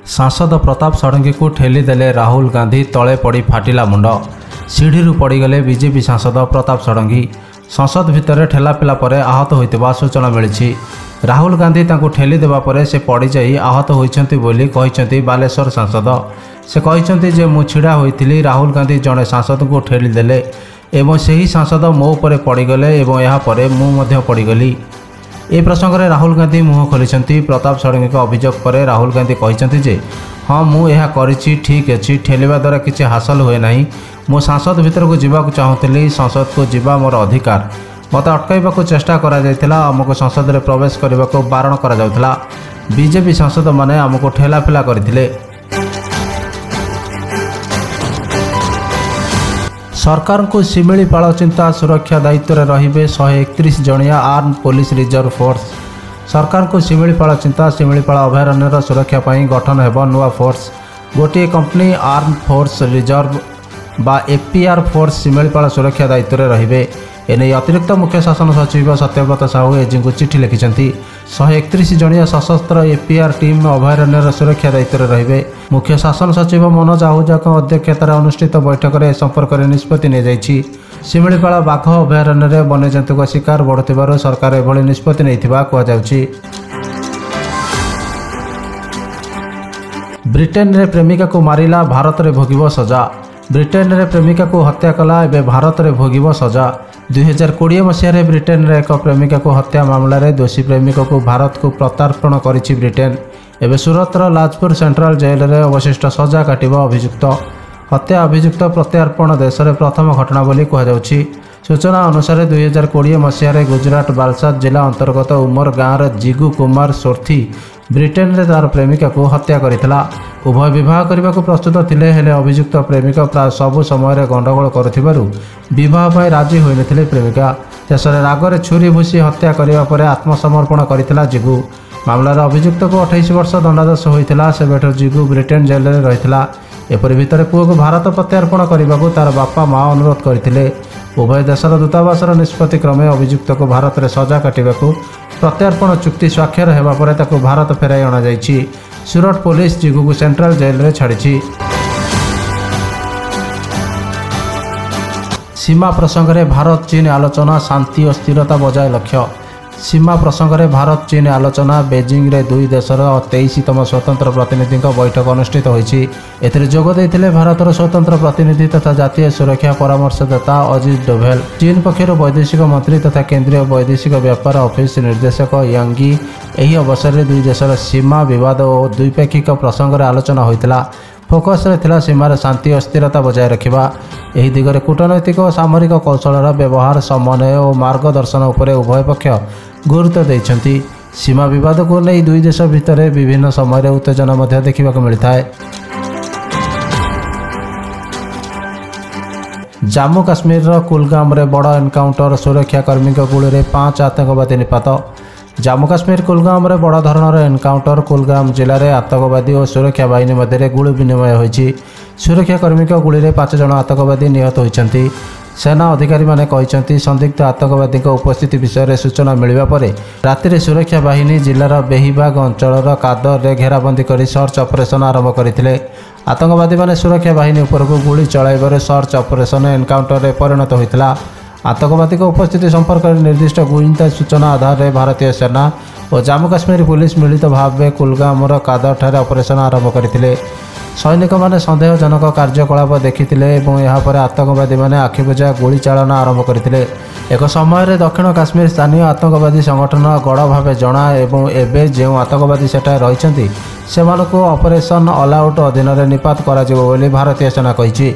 सांसद प्रताप षडंगी को ठेलीदेले राहुल गांधी तले पड़ी फाटिला मुंड। सीढ़ी पड़गले बीजेपी सांसद प्रताप षडंगी। संसद भितर ठेलापेला पर आहत होता सूचना मिली। राहुल गांधी तांको ठेली देवा पर से पड़ जाई आहत होइछंती बोली कहिछंती बालेश्वर सांसद। से कहिछंती जे मु छिड़ा होइथिली, राहुल गांधी जड़े सांसद को ठेली देले एवं सही सांसद मो पर पड़गले एवं यहाँ पर मु मध्य पड़गली। ए प्रसंग में राहुल गांधी मुह खोली। प्रताप षडंगी अभियोग पर राहुल गांधी कहते जे हाँ मुझे ठीक अच्छी, ठेलिया द्वारा किसी हासिल हुए ना। मो सांसद भीतर को जावाक चाहूली, संसद को जीवा मोर अधिकार। मत अटकाइबा को चेष्टा करा जायतिला, आमको संसद में प्रवेश करने को बारण करा जाउथला। बीजेपी सांसद माने आमको ठेलाफेला करथिले। सरकार को शिमिलीपाल चिंता सुरक्षा दायित्व में रहिबे 131 जणिया आर्म पुलिस रिजर्व फोर्स। सरकार को शिमिलीपाल चिंता, शिमिलीपाल अभयारण्यर सुरक्षा पर गठन हेब नुआ फोर्स। गोटे कंपनी आर्म फोर्स रिजर्व बा एपीआर फोर्स शिमिलीपाल सुरक्षा दायित्व में रहिबे। एने अतिरिक्त मुख्य शासन सचिव सत्यव्रत साहू एजी को चिठी लिखिंट। 131 जणिया सशस्त्र एपीआर टीम अभयारण्यर सुरक्षा दायित्व में रहिबे। मुख्य शासन सचिव मनोज आहूजा अध्यक्षतार अनुष्ठित बैठक में संपर्क में निष्पत्ति नियाଯାଇଛି। शिमिलीपाल बाघ अभयारण्य वन्यजंतु शिकार बढ़ुथिबारु सरकार एभली निष्पत्ति नैथिबा कुहाଯାଉଛି। ब्रिटेन रे प्रेमिका को मारिला, भारत रे भोगिब सजा। ब्रिटेन रे प्रेमिका को हत्या कला, एवं भारत रे भोगिब सजा। 2020 मसीह ब्रिटेन रे एक प्रेमिका को हत्या मामला रे दोषी प्रेमिक को भारत को प्रत्यार्पण करिछि ब्रिटेन। एवं सूरतर लाजपुर सेंट्रल जेल रे अवशिष्ट सजा काटिब अभियुक्त। हत्या अभियुक्त प्रत्यार्पण देश में प्रथम घटना बोली कहुछि। सूचना अनुसार 2020 मसीह गुजरात बालसाद जिला अंतर्गत उमर गाँव जिगु कुमार सोर्थी ब्रिटेन रे तार प्रेमिका को हत्या करिथिला। उभय विवाह करने को प्रस्तुत थिले, हेले अभियुक्त प्रेमिका प्राय सबु समय गंडगोल करुथिबारु विवाह पर राजी होई नथिले प्रेमिका। शेष में रागरे छुरी भूसी हत्या करने पर आत्मसमर्पण करिथिला जिगु। मामलार अभियुक्त को 28 वर्ष दंडादेश होइथिला। सेबेठु जिगु ब्रिटेन जेल में रहिथिला। एपरि भितर पुओ को भारत प्रत्यार्पण करने को तार बापा माँ अनुरोध करथिले। उभय देशर दूतावासर निष्पत्ति क्रमे अभियुक्त को भारत में सजा काटिबाकू प्रत्यार्पण चुक्ति स्वाक्षर हेबा परे ताकू भारत फेराई अणा जाइछि। सूरत पुलिस जिगु को सेंट्रल जेल में छाड़ी। सीमा प्रसंग में भारत चीन आलोचना, शांति और स्थिरता बजाय लक्ष्य। सीमा प्रसंग में भारत चीन आलोचना। बेजिंग रे दुई देशर 23तम स्वतंत्र प्रतिनिधि बैठक अनुष्ठित होइछि। एथिरे जोग दैथिले भारतर स्वतंत्र प्रतिनिधि तथा जातीय सुरक्षा परामर्शदाता अजित डोभाल, चीन पक्षर वैदेशिक मंत्री तथा केंद्रीय वैदेशिक व्यापार ऑफिस निर्देशक यांगी। एही अवसर में दुई देशर सीमा विवाद और द्विपाक्षिक प्रसंग में आलोचना होइतिला। फोकस थिला सीमार शांति और स्थिरता बजाय रखिबा। एही दिगरे कूटनैतिक और सामरिक कौशलर व्यवहार, समन्वय और मार्गदर्शन उपरे उभय पक्ष गुरुत्व दैछंती। सीमा विवाद को नहीं दुई देश भितर विभिन्न समय उत्तेजना मध्य देखा मिलता है। जम्मू काश्मीर कुलगाम रे बड़ एनकाउंटर, सुरक्षाकर्मी गुली में 5 आतंकवादी निपात। जम्मू काश्मीर कुलगाम रे बड़ धरणर एनकाउंटर। कुलगाम जिले में आतंकवादी और सुरक्षा बाहिनी मध्य गुली विनिमय होइछि। सुरक्षाकर्मी गुली में 5 जन आतंकवादी निहत होइछंती। सेना अधिकारी माने कहिसंती संदिग्ध आतंकवादी उपस्थिति विषय में सूचना मिलवा पर राति सुरक्षा बाहिनी जिलार बेहीबाग अंचल कादर रे घेराबंदी कर सर्च ऑपरेशन आरंभ करथिले। आतंकवादी माने सुरक्षा बाहिनी उपर को गुली चलाइबार सर्च ऑपरेशन एनकाउंटर रे परिणत होइतिला। आतंकवादी उपस्थिति संपर्क में निर्दिष्ट गुइंता सूचना आधार में भारतीय सेना और जम्मू काश्मीर पुलिस मिलित भाव कुलगामर कादर ठारे ऑपरेशन आरंभ करथिले। सैनिक माने संदेहजनक कार्यकलाप देखिथिले एवं यहाँ पर आतंकवादी माने आखिबुझा गोली चालना आरंभ करथिले। एक समय दक्षिण काश्मीर स्थानीय आतंकवादी संगठन गढ़ भाव जना एवं एबे जो आतंकवादी सेठारे रहिछंती सेमानकु ऑपरेशन ऑल आउट अधीन निपात करा जिवो बोली भारतीय सेना कहिछि।